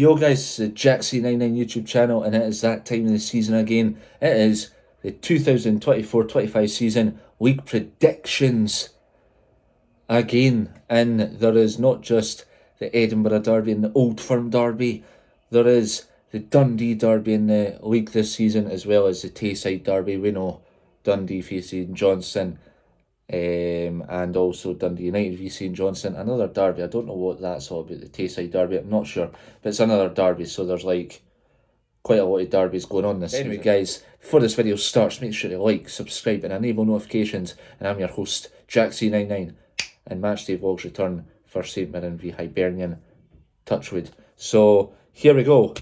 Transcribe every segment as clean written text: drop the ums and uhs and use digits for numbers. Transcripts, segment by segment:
Yo guys, it's the JackC99 YouTube channel, and it is that time of the season again. It is the 2024-25 season league predictions again, and there is not just the Edinburgh Derby and the Old Firm Derby, there is the Dundee Derby in the league this season, as well as the Tayside Derby. We know Dundee facing Johnstone, and also Dundee United v St Johnstone, another derby. I don't know what that's all about, the Tayside Derby, I'm not sure, but it's another derby, so there's like quite a lot of derbies going on this season. Anyway guys, before this video starts, make sure to like, subscribe and enable notifications, and I'm your host JackC99, and matchday vlogs return for St Mirren v Hibernian, Touchwood. So here we go.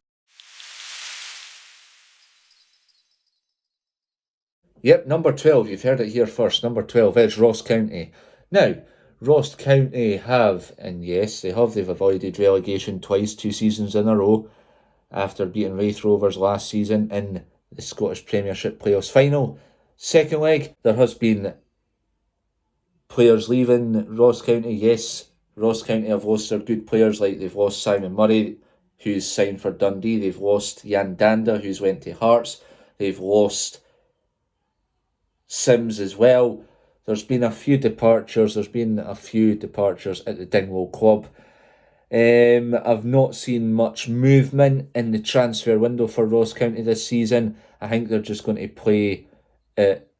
Yep, number 12, you've heard it here first. Number 12 is Ross County. Now, Ross County have, and yes, they've avoided relegation twice, 2 seasons in a row, after beating Raith Rovers last season in the Scottish Premiership playoffs final. Second leg, there has been players leaving Ross County. Yes, Ross County have lost their good players, like they've lost Simon Murray, who's signed for Dundee. They've lost Jan Danda, who's went to Hearts. They've lost Sims as well. There's been a few departures. At the Dingwall club. I've not seen much movement in the transfer window for Ross County this season. I think they're just going to play it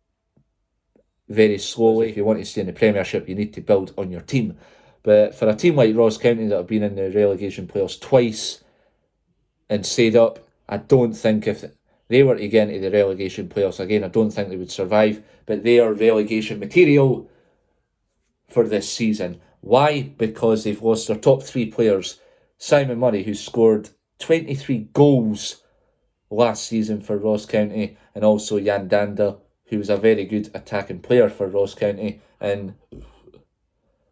very slowly. If you want to stay in the Premiership, you need to build on your team. But for a team like Ross County that have been in the relegation playoffs twice and stayed up, I don't think if they were to get into the relegation playoffs again, I don't think they would survive. But they are relegation material for this season. Why? Because they've lost their top 3 players. Simon Murray, who scored 23 goals last season for Ross County, and also Jan Danda, who was a very good attacking player for Ross County, and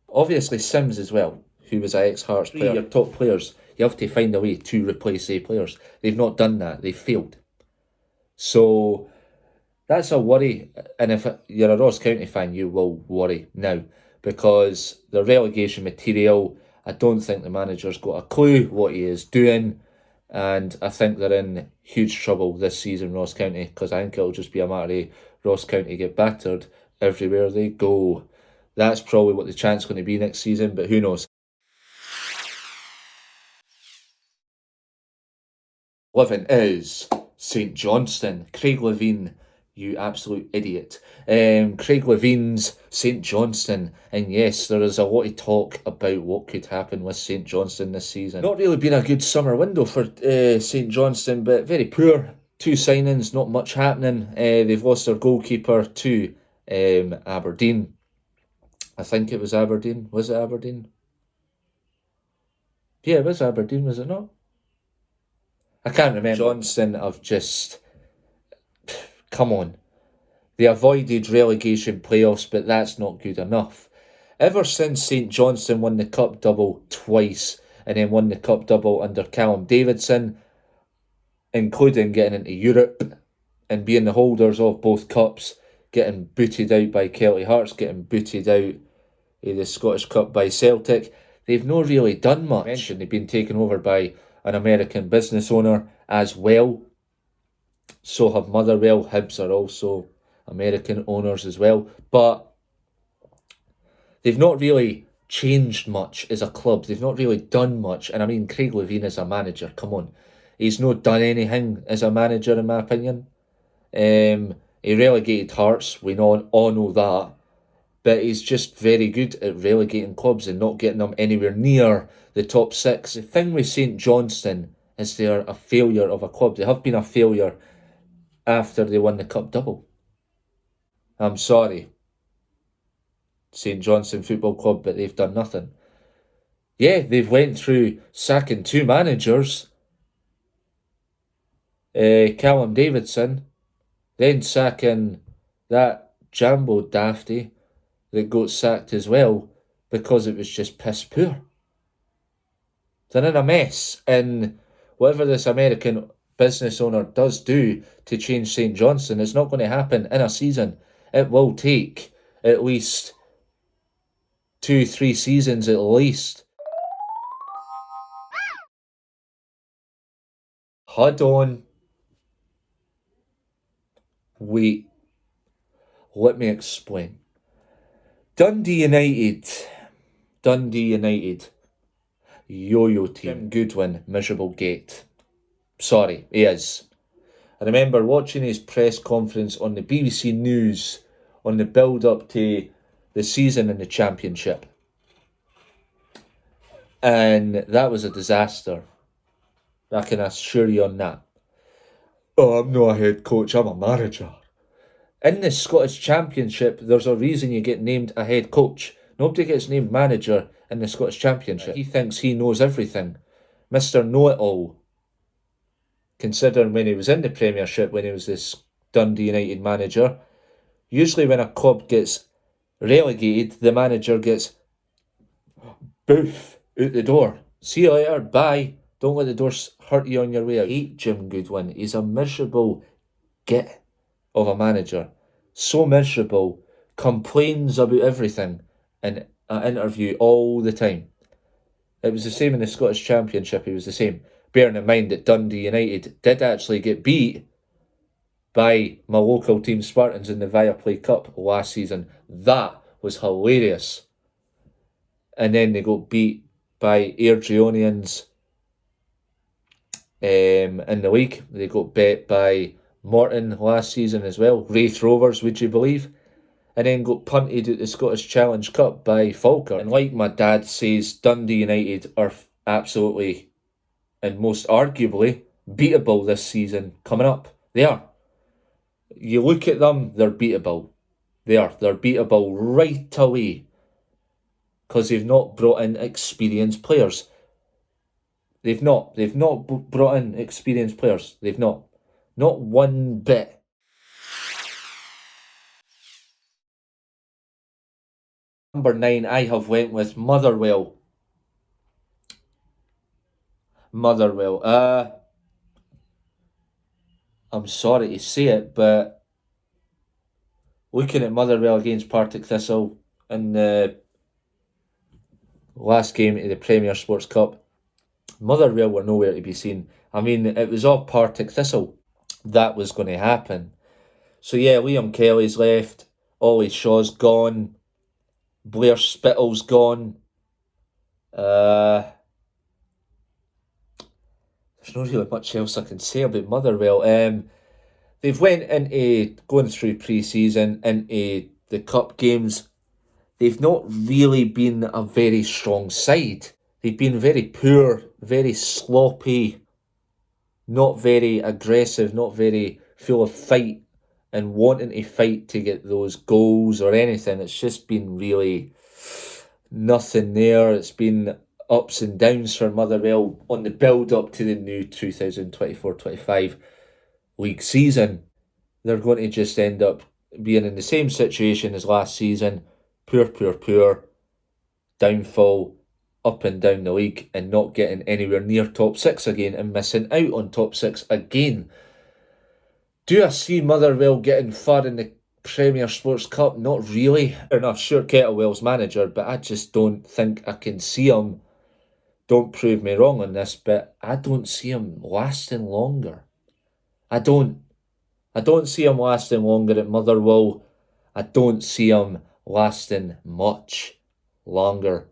obviously Sims as well, who was an ex-Hearts player. Your top players, you have to find a way to replace their players. They've not done that. They've failed. So that's a worry, and if you're a Ross County fan, you will worry now, because the relegation material, I don't think the manager's got a clue what he is doing, and I think they're in huge trouble this season, Ross County, because I think it'll just be a matter of Ross County get battered everywhere they go. That's probably what the chant's going to be next season, but who knows. 11 is St Johnstone. Craig Levein, you absolute idiot. Craig Levein's St Johnstone, and yes, there is a lot of talk about what could happen with St Johnstone this season. Not really been a good summer window for St Johnstone, but very poor. 2 signings, not much happening. They've lost their goalkeeper to Aberdeen. I think it was Aberdeen. Was it Aberdeen? Yeah, it was Aberdeen, was it not? I can't remember. Johnstone have just... come on. They avoided relegation playoffs, but that's not good enough. Ever since St Johnstone won the Cup double twice, and then won the Cup double under Callum Davidson, including getting into Europe and being the holders of both cups, getting booted out by Celtic Hearts, getting booted out of the Scottish Cup by Celtic, they've not really done much, and they've been taken over by an American business owner as well. So have Motherwell. Hibs are also American owners as well. But they've not really changed much as a club. They've not really done much. And I mean, Craig Levein as a manager, come on. He's not done anything as a manager, in my opinion. He relegated Hearts. We all know that. But he's just very good at relegating clubs and not getting them anywhere near the top 6. The thing with St Johnstone is they're a failure of a club. They have been a failure after they won the Cup double. I'm sorry, St Johnstone Football Club, but they've done nothing. Yeah, they've went through sacking 2 managers. Callum Davidson, then sacking that Jambo Dafty that got sacked as well, because it was just piss poor. They're in a mess, and whatever this American business owner does do to change St Johnstone, it's not going to happen in a season. It will take at least 2-3 seasons at least. Hold on. Wait. Let me explain. Dundee United. Yo-yo team. Goodwin, miserable gate. Sorry, he is. I remember watching his press conference on the BBC News on the build-up to the season in the Championship. And that was a disaster. I can assure you on that. Oh, I'm not a head coach, I'm a manager. In the Scottish Championship, there's a reason you get named a head coach. Nobody gets named manager in the Scottish Championship. He thinks he knows everything. Mr. Know-it-all. Considering when he was in the Premiership, when he was this Dundee United manager, usually when a club gets relegated, the manager gets boof out the door. See you later, bye. Don't let the doors hurt you on your way out. I hate Jim Goodwin. He's a miserable git of a manager. So miserable. Complains about everything in an interview all the time. It was the same in the Scottish Championship. He was the same. Bearing in mind that Dundee United did actually get beat by my local team Spartans in the Viaplay Cup last season. That was hilarious. And then they got beat by Airdrieonians in the league. They got bet by Morton last season as well. Wraith Rovers, would you believe? And then got punted at the Scottish Challenge Cup by Falkirk. And like my dad says, Dundee United are absolutely, and most arguably, beatable this season coming up. They are. You look at them, they're beatable. They are. They're beatable right away. Because they've not brought in experienced players. They've not brought in experienced players. They've not. Not one bit. Number 9, I have went with Motherwell. I'm sorry to say it, but looking at Motherwell against Partick Thistle in the last game of the Premier Sports Cup, Motherwell were nowhere to be seen. I mean, it was all Partick Thistle that was going to happen. So yeah, Liam Kelly's left, Ollie Shaw's gone, Blair Spittle's gone. There's not really much else I can say about Motherwell. They've went into going through pre-season, into the cup games. They've not really been a very strong side. They've been very poor, very sloppy, not very aggressive, not very full of fight and wanting to fight to get those goals or anything. It's just been really nothing there. It's been ups and downs for Motherwell on the build-up to the new 2024-25 league season. They're going to just end up being in the same situation as last season. Poor, downfall, up and down the league and not getting anywhere near top 6 again and missing out on top 6 again. Do I see Motherwell getting far in the Premier Sports Cup? Not really. Enough, sure, Kettlewell's manager, but I just don't think I can see him. Don't prove me wrong on this, but I don't see him lasting longer. I don't see him lasting longer at Motherwell. I don't see him lasting much longer.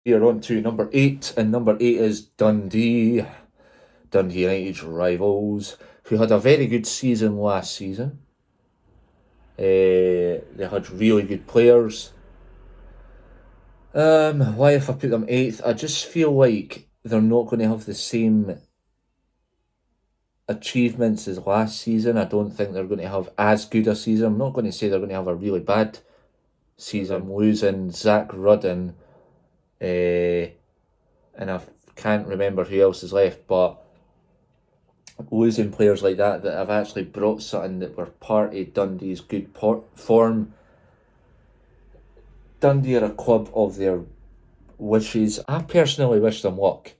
We are on to number 8, and number 8 is Dundee United's rivals, who had a very good season last season. They had really good players. Why if I put them 8th? I just feel like they're not going to have the same achievements as last season. I don't think they're going to have as good a season. I'm not going to say they're going to have a really bad season. I'm losing Zach Rudden, and I can't remember who else is left, but losing players like that have actually brought something that were part of Dundee's good form. Dundee are a club of their wishes. I personally wish them luck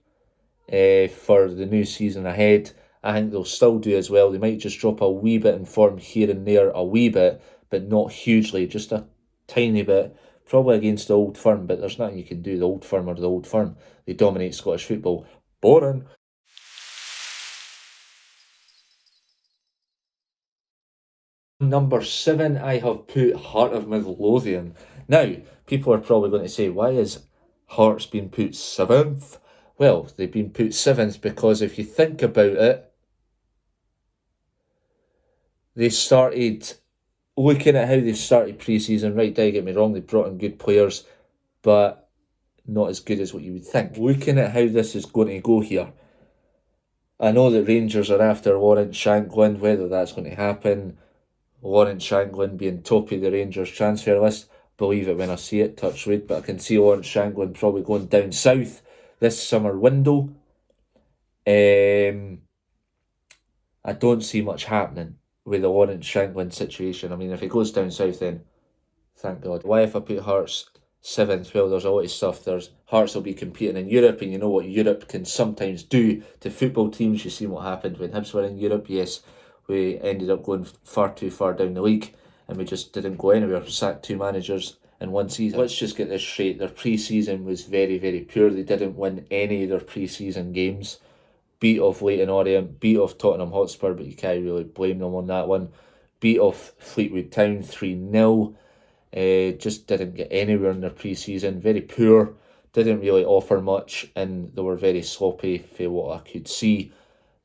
for the new season ahead. I think they'll still do as well. They might just drop a wee bit in form here and there, a wee bit, but not hugely, just a tiny bit. Probably against the Old Firm, but there's nothing you can do. The Old Firm or the Old Firm. They dominate Scottish football. Boring. Number 7, I have put Heart of Midlothian. Now, people are probably going to say, why is Hearts been put 7th? Well, they've been put 7th because if you think about it, they started, looking at how they've started pre-season, right, don't get me wrong, they brought in good players, but not as good as what you would think. Looking at how this is going to go here, I know that Rangers are after Lawrence Shanklin, whether that's going to happen. Lawrence Shanklin being top of the Rangers transfer list, believe it when I see it, touch wood, but I can see Lawrence Shanklin probably going down south this summer window. I don't see much happening with the Lawrence Shanklin situation. I mean, if he goes down south, then thank God. Why if I put Hearts 7th? Well, there's a lot of stuff. There's Hearts will be competing in Europe, and you know what Europe can sometimes do to football teams. You see what happened when Hibs were in Europe. Yes, we ended up going far too far down the league, and we just didn't go anywhere. Sacked 2 managers in 1 season. Let's just get this straight. Their pre-season was very, very poor. They didn't win any of their pre-season games. Beat off Leyton Orient, beat off Tottenham Hotspur, but you can't really blame them on that one. Beat off Fleetwood Town 3-0. Just didn't get anywhere in their pre-season. Very poor. Didn't really offer much, and they were very sloppy for what I could see.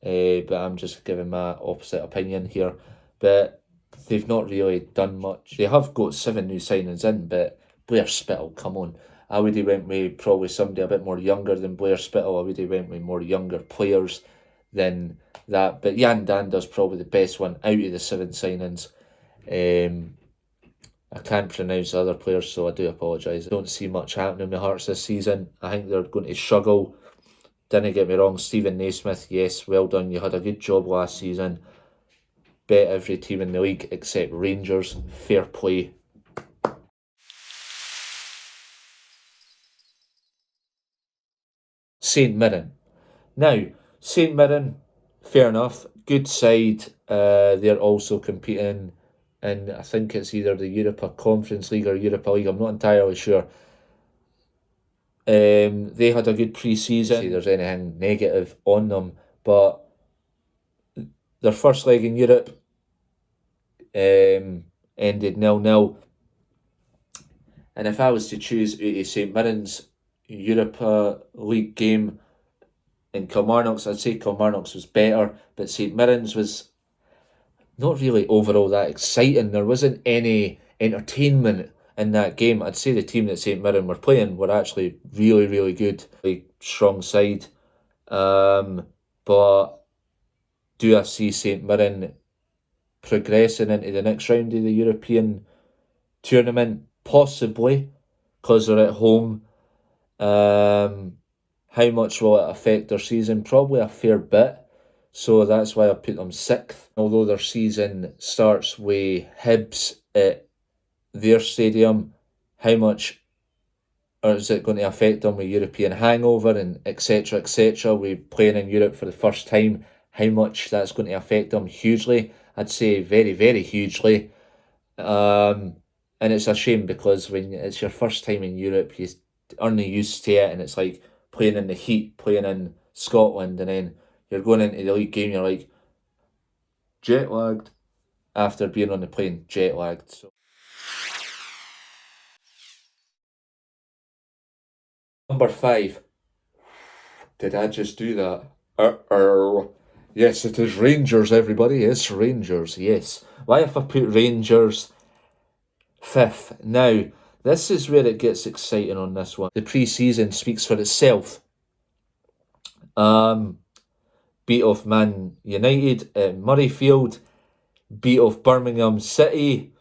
But I'm just giving my opposite opinion here. But they've not really done much. They have got 7 new signings in, but Blair Spittle, come on. I would have went with probably somebody a bit more younger than Blair Spittle. I would have went with more younger players than that. But Jan Dander's probably the best one out of the 7 signings. I can't pronounce the other players, so I do apologise. I don't see much happening with Hearts this season. I think they're going to struggle. Didn't get me wrong, Stephen Naismith, yes, well done. You had a good job last season. Bet every team in the league except Rangers. Fair play. St Mirren. Now, St Mirren, fair enough. Good side. They're also competing in, I think it's either the Europa Conference League or Europa League. I'm not entirely sure. They had a good pre-season. If there's anything negative on them, but their first leg in Europe ended 0-0. And if I was to choose St Mirren's Europa League game in Kilmarnock's, I'd say Kilmarnock's was better, but St Mirren's was not really overall that exciting. There wasn't any entertainment in that game. I'd say the team that St Mirren were playing were actually really, really good. Really strong side. But do I see St Mirren progressing into the next round of the European tournament? Possibly, because they're at home. How much will it affect their season? Probably a fair bit. So that's why I put them 6th. Although their season starts with Hibs at their stadium, how much is it going to affect them with European hangover and etc, etc? We're playing in Europe for the first time. How much that's going to affect them? Hugely. I'd say very, very hugely. And it's a shame because when it's your first time in Europe, you aren't used to it, and it's like playing in the heat, playing in Scotland, and then you're going into the league game, you're like jet lagged after being on the plane, jet lagged. So. Number 5. Did I just do that? Yes, it is Rangers, everybody. It's Rangers, yes. Why if I put Rangers 5th? Now, this is where it gets exciting on this one. The pre-season speaks for itself. Beat off Man United at Murrayfield. Beat off Birmingham City.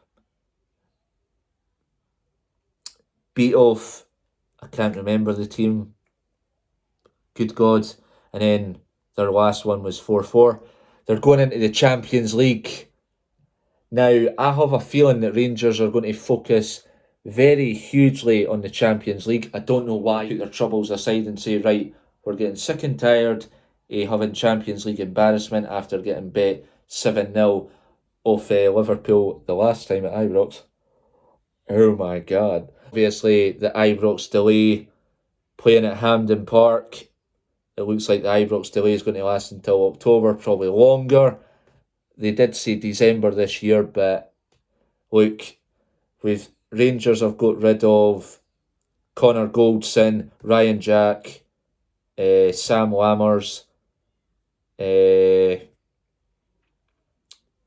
Beat off, I can't remember the team. Good God. And then their last one was 4-4. They're going into the Champions League. Now, I have a feeling that Rangers are going to focus very hugely on the Champions League. I don't know why. Put their troubles aside and say, right, we're getting sick and tired of having Champions League embarrassment after getting bet 7-0 off Liverpool the last time at Ibrox. Oh my God. Obviously, the Ibrox delay, playing at Hampden Park. It looks like the Ibrox delay is going to last until October, probably longer. They did say December this year, but look, Rangers have got rid of Connor Goldson, Ryan Jack, Sam Lammers,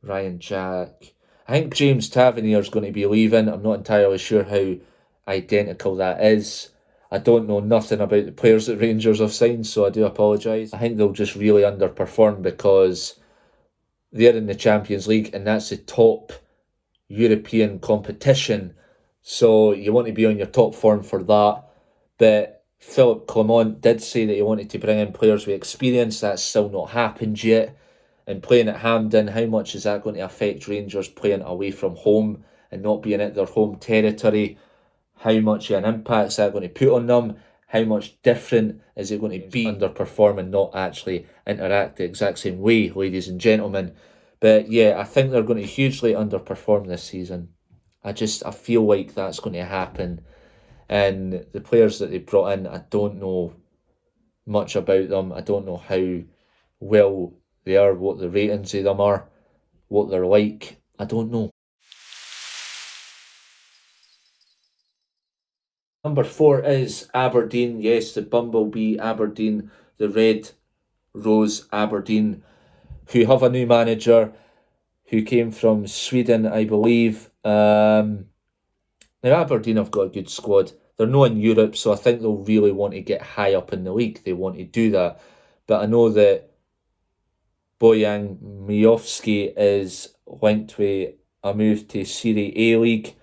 Ryan Jack. I think James Tavernier is going to be leaving. I'm not entirely sure how identical that is. I don't know nothing about the players that Rangers have signed, so I do apologise. I think they'll just really underperform because they're in the Champions League and that's the top European competition. So you want to be on your top form for that. But Philippe Clement did say that he wanted to bring in players with experience. That's still not happened yet. And playing at Hampden, how much is that going to affect Rangers playing away from home and not being at their home territory? How much of an impact is that going to put on them? How much different is it going to be underperform and not actually interact the exact same way, ladies and gentlemen? But yeah, I think they're going to hugely underperform this season. I feel like that's going to happen. And the players that they brought in, I don't know much about them. I don't know how well they are, what the ratings of them are, what they're like. I don't know. Number 4 is Aberdeen. Yes, the Bumblebee Aberdeen, the Red Rose Aberdeen, who have a new manager who came from Sweden, I believe. Now, Aberdeen have got a good squad. They're not in Europe, so I think they'll really want to get high up in the league. They want to do that. But I know that Bojan Miovski is linked with a move to Serie A League.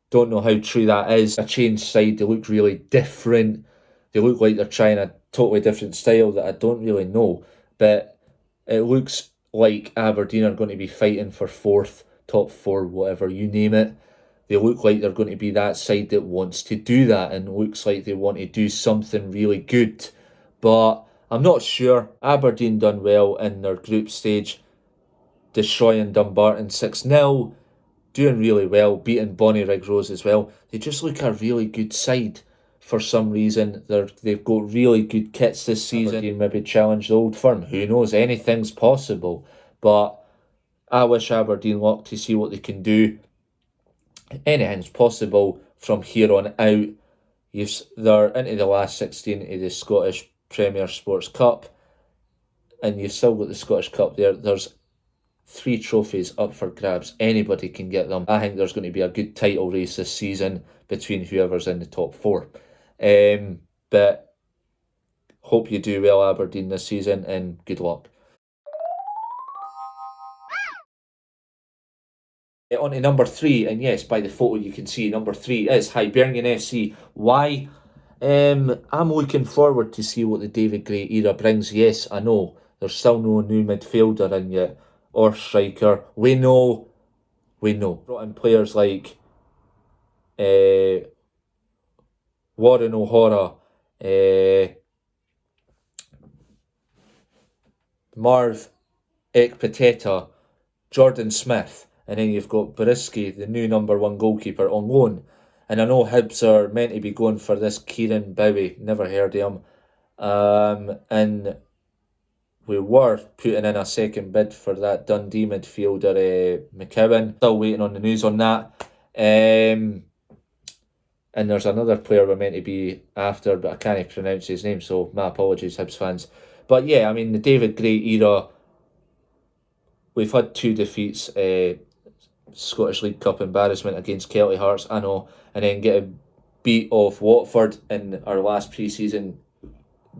Don't know how true that is. A changed side, they look really different. They look like they're trying a totally different style that I don't really know. But it looks like Aberdeen are going to be fighting for 4th, top 4, whatever, you name it. They look like they're going to be that side that wants to do that and looks like they want to do something really good. But I'm not sure. Aberdeen done well in their group stage, destroying Dumbarton 6-0, doing really well, beating Bonnyrigg Rose as well. They just look a really good side for some reason. They've got really good kits this season. Aberdeen maybe challenge the Old Firm. Who knows? Anything's possible. But I wish Aberdeen luck to see what they can do. Anything's possible from here on out. They're into the last 16 of the Scottish Premier Sports Cup, and you've still got the Scottish Cup there. There's 3 trophies up for grabs. Anybody can get them. I think there's going to be a good title race this season between whoever's in the top 4. But hope you do well, Aberdeen, this season, and good luck. On to number 3, and yes, by the photo you can see number 3 is Hibernian FC. Why? I'm looking forward to see what the David Gray era brings. Yes, I know there's still no new midfielder in yet or striker. We know. Brought in players like Warren O'Hara, Marv Ekpateta, Jordan Smith, and then you've got Boriski, the new number 1 goalkeeper, on loan. And I know Hibs are meant to be going for this Kieran Bowie, never heard of him. And we were putting in a second bid for that Dundee midfielder, McCowan. Still waiting on the news on that. And there's another player we're meant to be after, but I can't pronounce his name, so my apologies, Hibs fans. But yeah, I mean, the David Gray era, we've had 2 defeats, Scottish League Cup embarrassment against Kelty Hearts, I know, and then getting beat off Watford in our last pre-season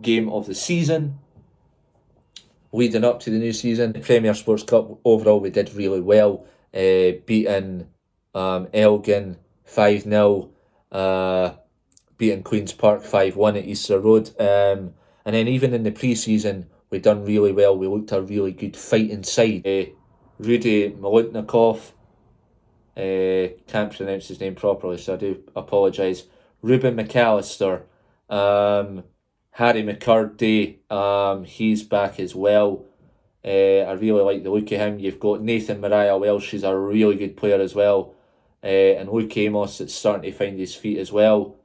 game of the season, leading up to the new season. The Premier Sports Cup, overall, we did really well, beating Elgin 5-0, beating Queen's Park 5-1 at Easter Road, and then even in the pre-season, we done really well. We looked a really good fighting side. Rudy Molotnikov, can't pronounce his name properly, so I do apologise. Ruben McAllister, Harry McCurdy, he's back as well. I really like the look of him. You've got Nathan Mariah Welsh, he's a really good player as well. and Luke Amos that's starting to find his feet as well.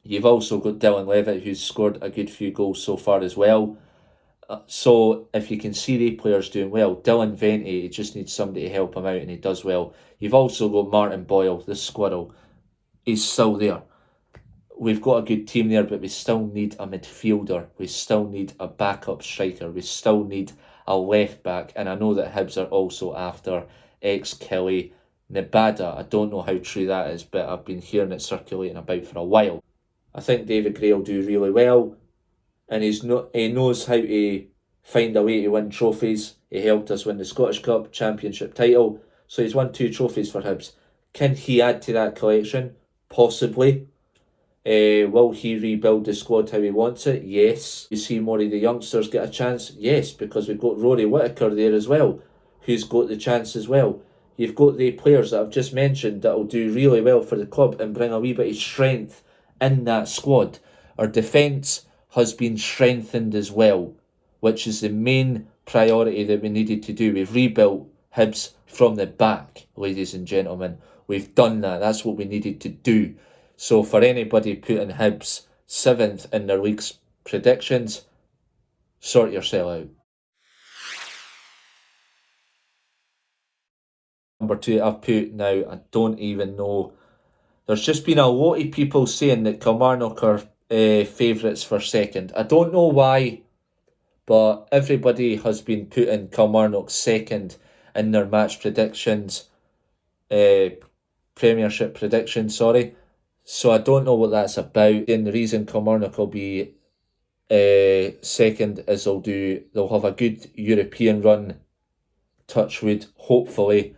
You've also got Dylan Levitt, who's scored a good few goals so far as well. So if you can see the players doing well, Dylan Venti, he just needs somebody to help him out, and he does well. You've also got Martin Boyle, the squirrel. He's still there. We've got a good team there, but we still need a midfielder. We still need a backup striker. We still need a left back. And I know that Hibs are also after ex-Kelly Nabada. I don't know how true that is, but I've been hearing it circulating about for a while. I think David Gray will do really well, and he knows how to find a way to win trophies. He helped us win the Scottish Cup Championship title, so he's won 2 trophies for Hibs. Can he add to that collection? Possibly. Will he rebuild the squad how he wants it? Yes. You see more of the youngsters get a chance? Yes, because we've got Rory Whittaker there as well, who's got the chance as well. You've got the players that I've just mentioned that will do really well for the club and bring a wee bit of strength in that squad. Our defence has been strengthened as well, which is the main priority that we needed to do. We've rebuilt Hibs from the back, ladies and gentlemen. We've done that. That's what we needed to do. So for anybody putting Hibs 7th in their league's predictions, sort yourself out. Number 2, I've put now, I don't even know. There's just been a lot of people saying that Kilmarnock are favourites for second. I don't know why, but everybody has been putting Kilmarnock second in their match predictions, Premiership predictions, sorry. So I don't know what that's about. And the reason Kilmarnock will be second is they'll have a good European run, touch wood, hopefully.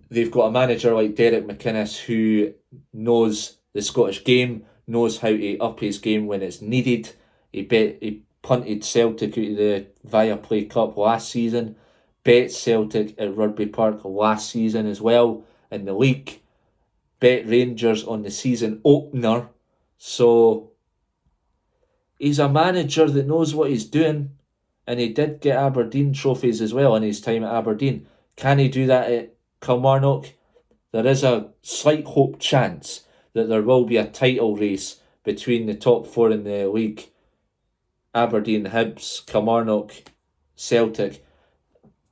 They've got a manager like Derek McInnes who knows the Scottish game, knows how to up his game when it's needed. He punted Celtic out of the Viaplay Cup last season, bet Celtic at Rugby Park last season as well in the league, bet Rangers on the season opener. So he's a manager that knows what he's doing, and he did get Aberdeen trophies as well in his time at Aberdeen. Can he do that at Kilmarnock? There is a slight hope chance that there will be a title race between the top 4 in the league. Aberdeen, Hibs, Kilmarnock, Celtic.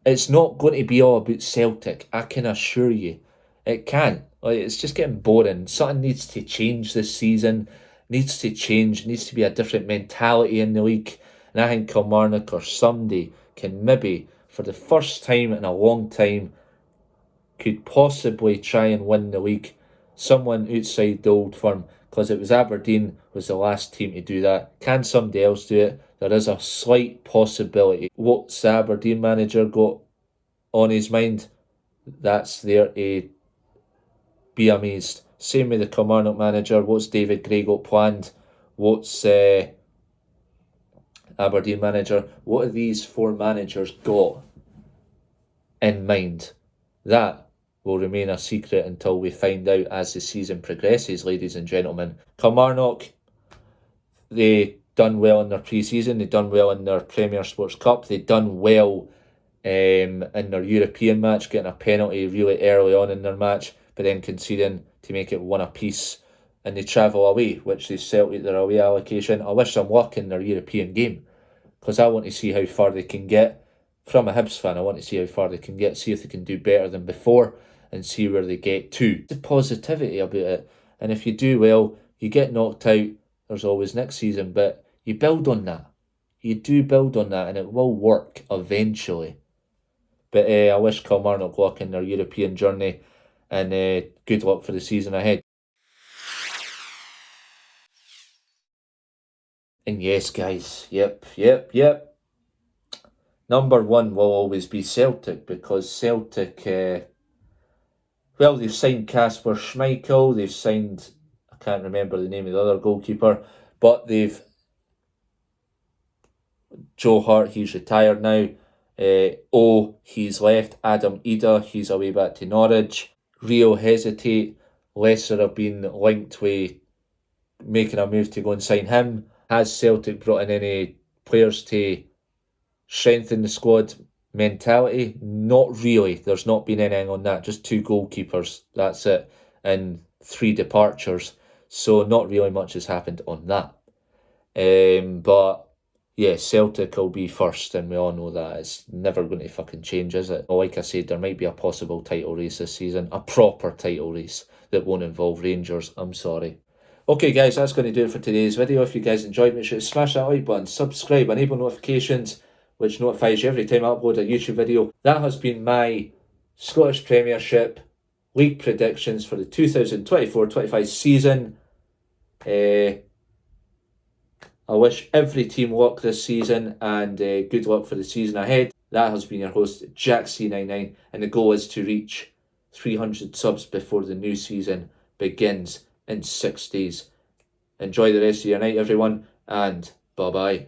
It's not going to be all about Celtic, I can assure you. It can't. It's just getting boring. Something needs to change this season. Needs to change. Needs to be a different mentality in the league. And I think Kilmarnock or somebody can maybe, for the first time in a long time, could possibly try and win the league. Someone outside the old firm, because it was Aberdeen was the last team to do that. Can somebody else do it? There is a slight possibility. What's the Aberdeen manager got on his mind? That's there to be amazed. Same with the Kilmarnock manager. What's David Gray got planned? What's Aberdeen manager? What have these 4 managers got in mind? That will remain a secret until we find out as the season progresses, ladies and gentlemen. Kilmarnock, they done well in their pre-season. They done well in their Premier Sports Cup. They done well in their European match, getting a penalty really early on in their match, but then conceding to make it 1 apiece. And they travel away, which they Celtic their away allocation. I wish them luck in their European game, because I want to see how far they can get. From a Hibs fan, I want to see how far they can get, see if they can do better than before, and see where they get to. The positivity about it. And if you do well, you get knocked out, there's always next season, but you build on that. You do build on that, and it will work eventually. But I wish Kilmarnock luck in their European journey, and good luck for the season ahead. And yes, guys, yep. Number 1 will always be Celtic, because Celtic, they've signed Kasper Schmeichel, they've signed, I can't remember the name of the other goalkeeper, but Joe Hart, he's retired now. He's left. Adam Ida, he's away back to Norwich. Rio hesitate. Leicester have been linked with making a move to go and sign him. Has Celtic brought in any players to strengthen the squad? mentality, not really. There's not been anything on that. Just 2 goalkeepers. That's it. And 3 departures. So not really much has happened on that. But yeah, Celtic will be first, and we all know that. It's never going to fucking change, is it? Like I said, there might be a possible title race this season. A proper title race that won't involve Rangers. I'm sorry. Okay guys, that's going to do it for today's video. If you guys enjoyed, make sure to smash that like button, subscribe, enable notifications, which notifies you every time I upload a YouTube video. That has been my Scottish Premiership league predictions for the 2024-25 season. I wish every team luck this season, and good luck for the season ahead. That has been your host, Jack C99, and the goal is to reach 300 subs before the new season begins in 6 days. Enjoy the rest of your night, everyone, and bye-bye.